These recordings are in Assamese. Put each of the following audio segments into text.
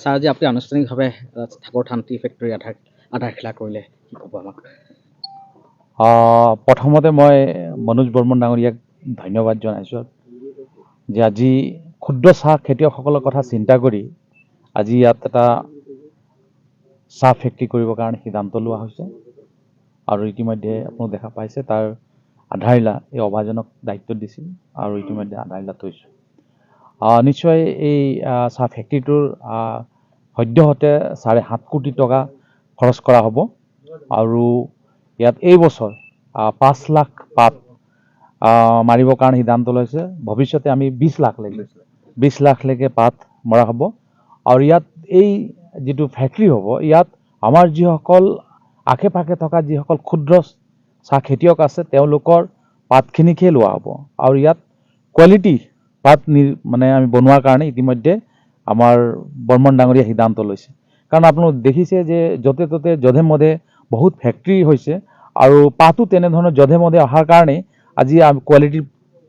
ছাৰ আজি আপুনি আনুষ্ঠানিকভাৱে ঠাকুৰথান টি ফেক্টৰী আধাৰশিলা কৰিলে, কি ক'ব আমাক? প্ৰথমতে মই মনোজ বৰ্মন ডাঙৰীয়াক ধন্যবাদ জনাইছোঁ যে আজি ক্ষুদ্ৰ চাহ খেতিয়কসকলৰ কথা চিন্তা কৰি আজি ইয়াত এটা চাহ ফেক্টৰী কৰিবৰ কাৰণে সিদ্ধান্ত লোৱা হৈছে আৰু ইতিমধ্যে আপোনালোক দেখা পাইছে তাৰ আধাৰশিলা এই অভাজনক দায়িত্ব দিছিল আৰু ইতিমধ্যে আধাৰশিলা থৈছোঁ। নিশ্চয় এই চাহ ফেক্টৰীটোৰ সদ্যহতে 7.5 কোটি টকা খৰচ কৰা হ'ব আৰু ইয়াত এই বছৰ 5 লাখ পাত মাৰিবৰ কাৰণে সিদ্ধান্ত লৈছে। ভৱিষ্যতে আমি 20 লাখলৈকে পাত মৰা হ'ব আৰু ইয়াত এই যিটো ফেক্টৰী হ'ব ইয়াত আমাৰ যিসকল আশে পাশে থকা যিসকল ক্ষুদ্ৰ চাহ খেতিয়ক আছে তেওঁলোকৰ পাতখিনিকে লোৱা হ'ব আৰু ইয়াত কোৱালিটি পাত মানে আমি বনোৱাৰ কাৰণে ইতিমধ্যে আমাৰ বৰ্মন ডাঙৰীয়া সিদ্ধান্ত লৈছে। কাৰণ আপোনালোক দেখিছে যে য'তে ত'তে যধে মধে বহুত ফেক্টৰী হৈছে আৰু পাতো তেনেধৰণৰ যধে মধে অহাৰ কাৰণে আজি কোৱালিটিৰ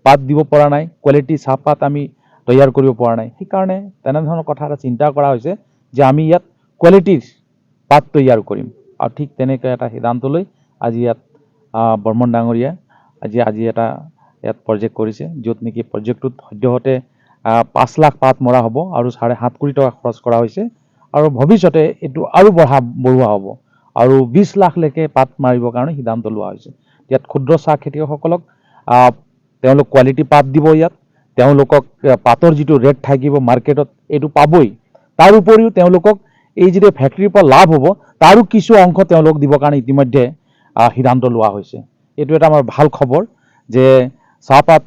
পাত দিব পৰা নাই, কোৱালিটি চাহপাত আমি তৈয়াৰ কৰিব পৰা নাই। সেইকাৰণে তেনেধৰণৰ কথা এটা চিন্তা কৰা হৈছে যে আমি ইয়াত কোৱালিটিৰ পাত তৈয়াৰ কৰিম আৰু ঠিক তেনেকৈ এটা সিদ্ধান্ত লৈ আজি ইয়াত বৰ্মন ডাঙৰীয়া আজি এটা ইয়াত প্ৰজেক্ট কৰিছে, য'ত নেকি প্ৰজেক্টটোত সদ্যহতে 5 লাখ পাত মৰা হ'ব আৰু 7.5 কোটি টকা খৰচ কৰা হৈছে আৰু ভৱিষ্যতে এইটো আৰু বঢ়োৱা হ'ব আৰু 20 লাখলৈকে পাত মাৰিবৰ কাৰণে সিদ্ধান্ত লোৱা হৈছে। ইয়াত ক্ষুদ্ৰ চাহ খেতিয়কসকলক তেওঁলোক কোৱালিটি পাত দিব, ইয়াত তেওঁলোকক পাতৰ যিটো ৰেট থাকিব মাৰ্কেটত এইটো পাবই, তাৰ উপৰিও তেওঁলোকক এই যিটো ফেক্টৰীৰ পৰা লাভ হ'ব তাৰো কিছু অংশ তেওঁলোক দিবৰ কাৰণে ইতিমধ্যে সিদ্ধান্ত লোৱা হৈছে। এইটো এটা আমাৰ ভাল খবৰ যে চাহপাত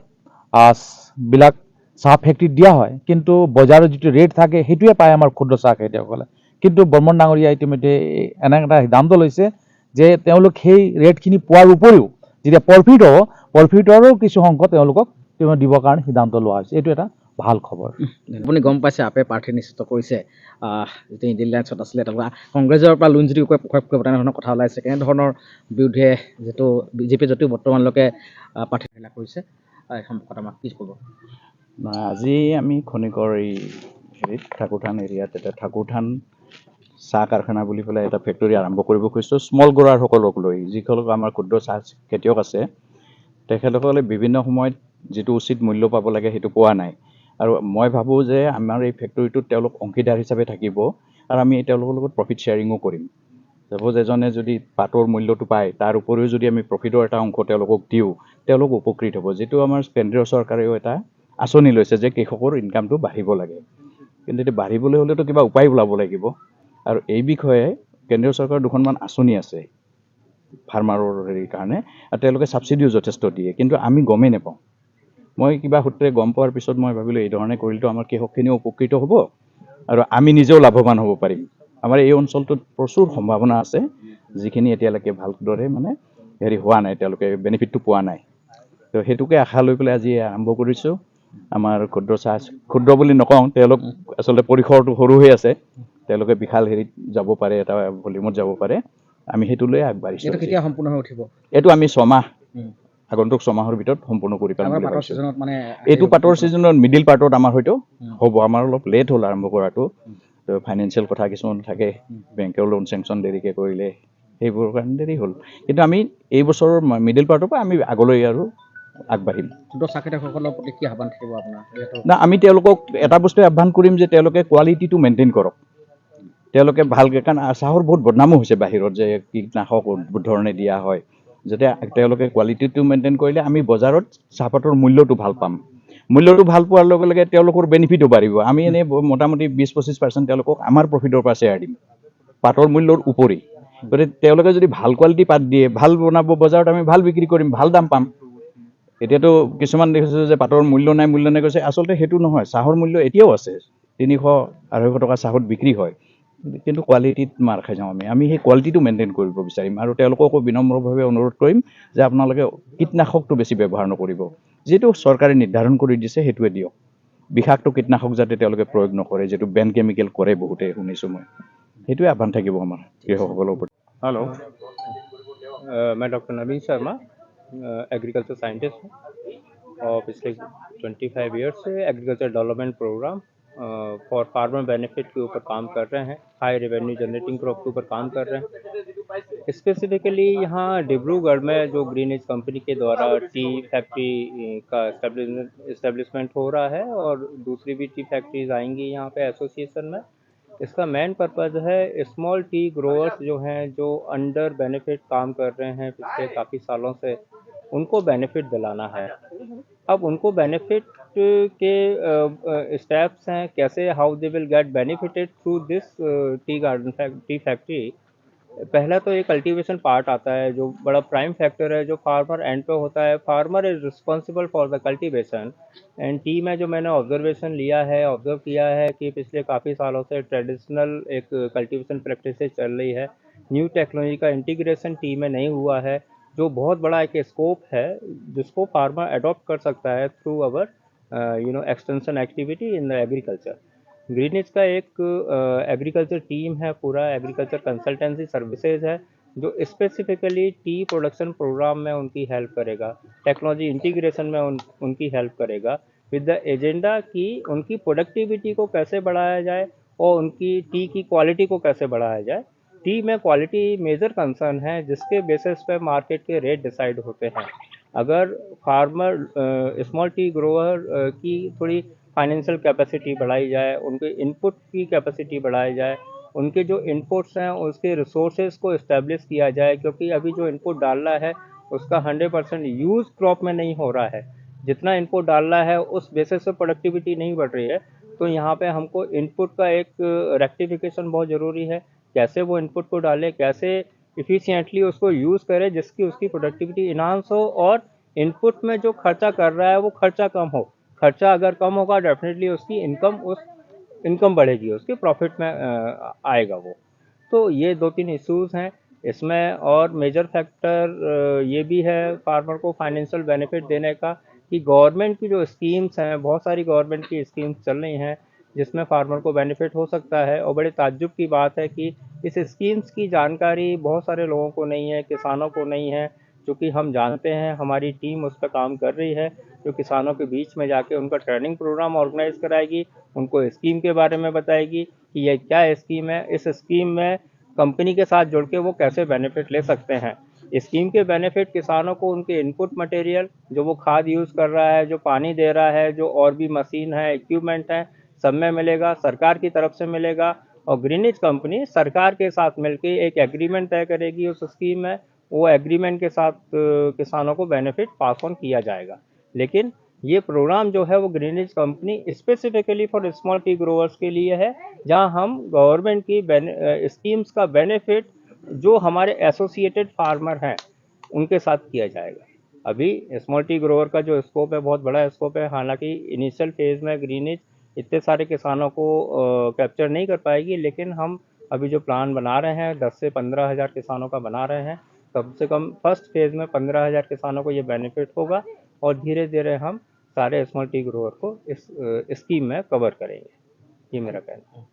বিলাক চাহ ফেক্টৰীত দিয়া হয় কিন্তু বজাৰৰ যিটো ৰেট থাকে সেইটোৱে পায় আমাৰ ক্ষুদ্ৰ চাহ খেতিয়কসকলে। কিন্তু বৰ্মন ডাঙৰীয়া ইতিমধ্যে এনে এটা সিদ্ধান্ত লৈছে যে তেওঁলোক সেই ৰেটখিনি পোৱাৰ উপৰিও যেতিয়া প্ৰফিট হ'ব প্ৰফিটৰো কিছু অংশ তেওঁলোকক দিবৰ কাৰণে সিদ্ধান্ত লোৱা হৈছে। এইটো এটা ভাল খবৰ। আপুনি গম পাইছে আপে প্ৰাৰ্থী নিশ্চিত কৰিছে, যিটো ইণ্ডিয়ান লাইন্সত আছিলে তাৰপৰা কংগ্ৰেছৰ পৰা লোন যদি প্ৰয়োগ কৰিব তেনেধৰণৰ কথা ওলাইছে, কেনেধৰণৰ বিৰুদ্ধে যিটো বিজেপি যদিও বৰ্তমানলৈকে প্ৰাৰ্থী কৰিছে এই সম্পৰ্কত আমাক কি ক'ব? আজি আমি খনিকৰ এই হেৰিত ঠাকুৰথান এৰিয়াত এটা ঠাকুৰথান চাহ কাৰখানা বুলি পেলাই এটা ফেক্টৰী আৰম্ভ কৰিব খুজিছোঁ স্মল গ্ৰ'ৱাৰসকলক লৈ। যিসকল আমাৰ ক্ষুদ্ৰ চাহ খেতিয়ক আছে তেখেতসকলে বিভিন্ন সময়ত যিটো উচিত মূল্য পাব লাগে সেইটো পোৱা নাই আৰু মই ভাবোঁ যে আমাৰ এই ফেক্টৰীটোত তেওঁলোক অংশীদাৰ হিচাপে থাকিব আৰু আমি তেওঁলোকৰ লগত প্ৰফিট শ্বেয়াৰিঙো কৰিম। ছাপ'জ এজনে যদি পাতৰ মূল্যটো পায় তাৰ উপৰিও যদি আমি প্ৰফিটৰ এটা অংশ তেওঁলোকক দিওঁ তেওঁলোক উপকৃত হ'ব। যিটো আমাৰ কেন্দ্ৰীয় চৰকাৰেও এটা আঁচনি লৈছে যে কৃষকৰ ইনকামটো বাঢ়িব লাগে, কিন্তু এতিয়া বাঢ়িবলৈ হ'লেতো কিবা উপায় ওলাব লাগিব আৰু এই বিষয়ে কেন্দ্ৰীয় চৰকাৰৰ দুখনমান আঁচনি আছে ফাৰ্মাৰৰ হেৰিৰ কাৰণে আৰু তেওঁলোকে ছাবচিডিও যথেষ্ট দিয়ে, কিন্তু আমি গমেই নাপাওঁ। মই কিবা সূত্ৰে গম পোৱাৰ পিছত মই ভাবিলোঁ এই ধৰণে কৰিলেতো আমাৰ কৃষকখিনিও উপকৃত হ'ব আৰু আমি নিজেও লাভৱান হ'ব পাৰিম। আমাৰ এই অঞ্চলটোত প্ৰচুৰ সম্ভাৱনা আছে যিখিনি এতিয়ালৈকে ভালদৰে মানে হোৱা নাই, তেওঁলোকে বেনিফিটটো পোৱা নাই। তো সেইটোকে আশা লৈ পেলাই আজি আৰম্ভ কৰিছোঁ। আমাৰ ক্ষুদ্ৰ বুলি নকওঁ, তেওঁলোক আচলতে পৰিসৰটো সৰু হৈ আছে, তেওঁলোকে বিশাল হেৰিত যাব পাৰে, এটা ভলিউমত যাব পাৰে। আমি সেইটো লৈ আগবাঢ়িছোঁ। এইটো কেতিয়া সম্পূৰ্ণ হৈ উঠিব? এইটো আমি 6 মাহ আগন্তুক 6 মাহৰ ভিতৰত সম্পূৰ্ণ কৰি পাম বুলি ভাবিছোঁ। এইটো পাতৰ ছিজনত মিডিল পাৰ্টত আমাৰ হয়তো হ'ব। আমাৰ অলপ লেট হ'ল আৰম্ভ কৰাটো, তো ফাইনেন্সিয়েল কথা কিছুমান থাকে, বেংকেও লোন চেংচন দেৰিকৈ কৰিলে সেইবোৰৰ কাৰণে দেৰি হ'ল, কিন্তু আমি এই বছৰৰ মিডিল পাৰ্টৰ পৰা আমি আগলৈ আৰু আগবাঢ়িম। চাহখেতিয়কসকলৰ প্ৰতি কি আহ্বান থাকিব আপোনাৰ? না, আমি তেওঁলোকক এটা বস্তুৱে আহ্বান কৰিম যে তেওঁলোকে কোৱালিটিটো মেইনটেইন কৰক, তেওঁলোকে ভালকৈ, কাৰণ চাহৰ বহুত বদনামো হৈছে বাহিৰত যে কীটনাশক ধৰণে দিয়া হয়। যাতে তেওঁলোকে কোৱালিটিটো মেইনটেইন কৰিলে আমি বজাৰত চাহপাতৰ মূল্যটো ভাল পাম। মূল্যটো ভাল পোৱাৰ লগে লগে তেওঁলোকৰ বেনিফিটো বাঢ়িব। আমি এনেই মোটামুটি 20-25% তেওঁলোকক আমাৰ প্ৰফিটৰ পৰা শ্বেয়াৰ দিম পাতৰ মূল্যৰ উপৰি। গতিকে তেওঁলোকে যদি ভাল কোৱালিটি পাত দিয়ে, ভাল বনাব, বজাৰত আমি ভাল বিক্ৰী কৰিম, ভাল দাম পাম। এতিয়াতো কিছুমান দেখিছোঁ যে পাতৰ মূল্য নাই কৈছে, আচলতে সেইটো নহয়। চাহৰ মূল্য এতিয়াও আছে, 300-250 টকা চাহত বিক্ৰী হয়, কিন্তু কোৱালিটিত মাৰ খাই যাওঁ আমি সেই কোৱালিটিটো মেইনটেইন কৰিব বিচাৰিম আৰু তেওঁলোককো বিনম্ৰভাৱে অনুৰোধ কৰিম যে আপোনালোকে কীটনাশকটো বেছি ব্যৱহাৰ নকৰিব। যিটো চৰকাৰে নিৰ্ধাৰণ কৰি দিছে সেইটোৱে দিয়ক। বিষাক্ত কীটনাশক যাতে তেওঁলোকে প্ৰয়োগ নকৰে, যিটো বেন কেমিকেল কৰে বহুতে শুনিছোঁ মই। সেইটোৱে আহ্বান থাকিব আমাৰ কৃষকসকলৰ প্ৰতি। हेलो, मैं doctor Naveen Sharma, agriculture scientist हूँ और पिछले 25 ईयर्स से agriculture development program for farmer benefit के ऊपर काम कर रहे हैं, हाई रेवेन्यू जनरेटिंग क्रॉप के ऊपर काम कर रहे हैं। स्पेसिफिकली यहाँ डिब्रूगढ़ में जो ग्रीन एज कंपनी के द्वारा टी फैक्ट्री का इस्टेब्लिशमेंट हो रहा है और दूसरी भी टी फैक्ट्रीज आएंगी यहाँ पे एसोसिएशन में। इसका मेन पर्पज़ है स्मॉल टी ग्रोअर्स जो हैं, जो अंडर बेनिफिट काम कर रहे हैं पिछले काफ़ी सालों से, उनको बेनिफिट दिलाना है। अब उनको बेनिफिट के स्टेप्स हैं, कैसे how they will get benefited through this tea factory. पहला तो ये कल्टीवेशन पार्ट आता है जो बड़ा प्राइम फैक्टर है, जो फार्मर एंड पे होता है। Farmer is responsible for the cultivation and T में जो मैंने ऑब्जर्व किया है कि पिछले काफ़ी सालों से ट्रेडिशनल एक कल्टीवेशन प्रैक्टिसेस चल रही है, न्यू टेक्नोलॉजी का इंटीग्रेशन टी में नहीं हुआ है, जो बहुत बड़ा एक स्कोप है जिसको फार्मर अडॉप्ट कर सकता है through our extension activity in the agriculture. Greenidge का एक एग्रीकल्चर टीम है, पूरा एग्रीकल्चर कंसल्टेंसी सर्विसेज है, जो स्पेसिफिकली टी प्रोडक्शन प्रोग्राम में उनकी हेल्प करेगा, टेक्नोलॉजी इंटीग्रेशन में उनकी हेल्प करेगा, विद द एजेंडा कि उनकी प्रोडक्टिविटी को कैसे बढ़ाया जाए और उनकी टी की क्वालिटी को कैसे बढ़ाया जाए। टी में क्वालिटी मेजर कंसर्न है, जिसके बेसिस पे मार्केट के रेट डिसाइड होते हैं। अगर फार्मर स्मॉल टी ग्रोअर की थोड़ी फाइनेंशियल कैपेसिटी बढ़ाई जाए, उनके इनपुट की कैपेसिटी बढ़ाई जाए, उनके जो इनपुट्स हैं उसके रिसोर्सेज को इस्टेब्लिश किया जाए, क्योंकि अभी जो इनपुट डालना है उसका 100% यूज़ क्रॉप में नहीं हो रहा है। जितना इनपुट डालना है उस बेसिस पे प्रोडक्टिविटी नहीं बढ़ रही है। तो यहाँ पे हमको इनपुट का एक रेक्टिफिकेशन बहुत ज़रूरी है, कैसे वो इनपुट को डाले, कैसे इफ़िशिएंटली उसको यूज़ करे जिसकी उसकी प्रोडक्टिविटी इन्हांस हो, और इनपुट में जो खर्चा कर रहा है वो खर्चा कम हो। खर्चा अगर कम होगा डेफिनेटली उसकी इनकम बढ़ेगी, उसके प्रॉफिट में आएगा वो। तो ये 2-3 इश्यूज़ हैं इसमें। और मेजर फैक्टर ये भी है फार्मर को फाइनेंशियल बेनिफिट देने का, कि गवर्नमेंट की जो स्कीम्स हैं, बहुत सारी गवर्नमेंट की स्कीम्स चल रही हैं जिसमें फार्मर को बेनिफिट हो सकता है। और बड़े ताज्जुब की बात है कि इस स्कीम्स की जानकारी बहुत सारे लोगों को नहीं है, किसानों को नहीं है। चूँकि हम जानते हैं, हमारी टीम उस पर काम कर रही है, जो किसानों के बीच में जाके उनका ट्रेनिंग प्रोग्राम ऑर्गेनाइज कराएगी, उनको स्कीम के बारे में बताएगी कि ये क्या स्कीम है, इस स्कीम में कंपनी के साथ जुड़ के वो कैसे बेनिफिट ले सकते हैं। स्कीम के बेनिफिट किसानों को उनके इनपुट मटेरियल, जो वो खाद यूज़ कर रहा है, जो पानी दे रहा है, जो और भी मशीन है, इक्विपमेंट है, सब में मिलेगा, सरकार की तरफ से मिलेगा। और ग्रीनिज कंपनी सरकार के साथ मिलके एक एग्रीमेंट तय करेगी उस स्कीम में, वो एग्रीमेंट के साथ किसानों को बेनिफिट पास ऑन किया जाएगा। लेकिन ये प्रोग्राम जो है वो ग्रीनिज company specifically for small tea growers के लिए है, जहां हम गवर्नमेंट की स्कीम्स का बेनिफिट जो हमारे एसोसिएटेड फार्मर हैं उनके साथ किया जाएगा। अभी स्मॉल टी ग्रोअर का जो स्कोप है बहुत बड़ा स्कोप है, हालांकि इनिशियल फेज़ में ग्रीनिज इतने सारे किसानों को कैप्चर नहीं कर पाएगी, लेकिन हम अभी जो प्लान बना रहे हैं 10 से 15 हज़ार किसानों का बना रहे हैं। कम से कम फर्स्ट फेज़ में 15,000 किसानों को ये बेनिफिट होगा, और धीरे धीरे हम सारे स्मॉल टी ग्रोअर को इस स्कीम में कवर करेंगे। ये मेरा कहना है।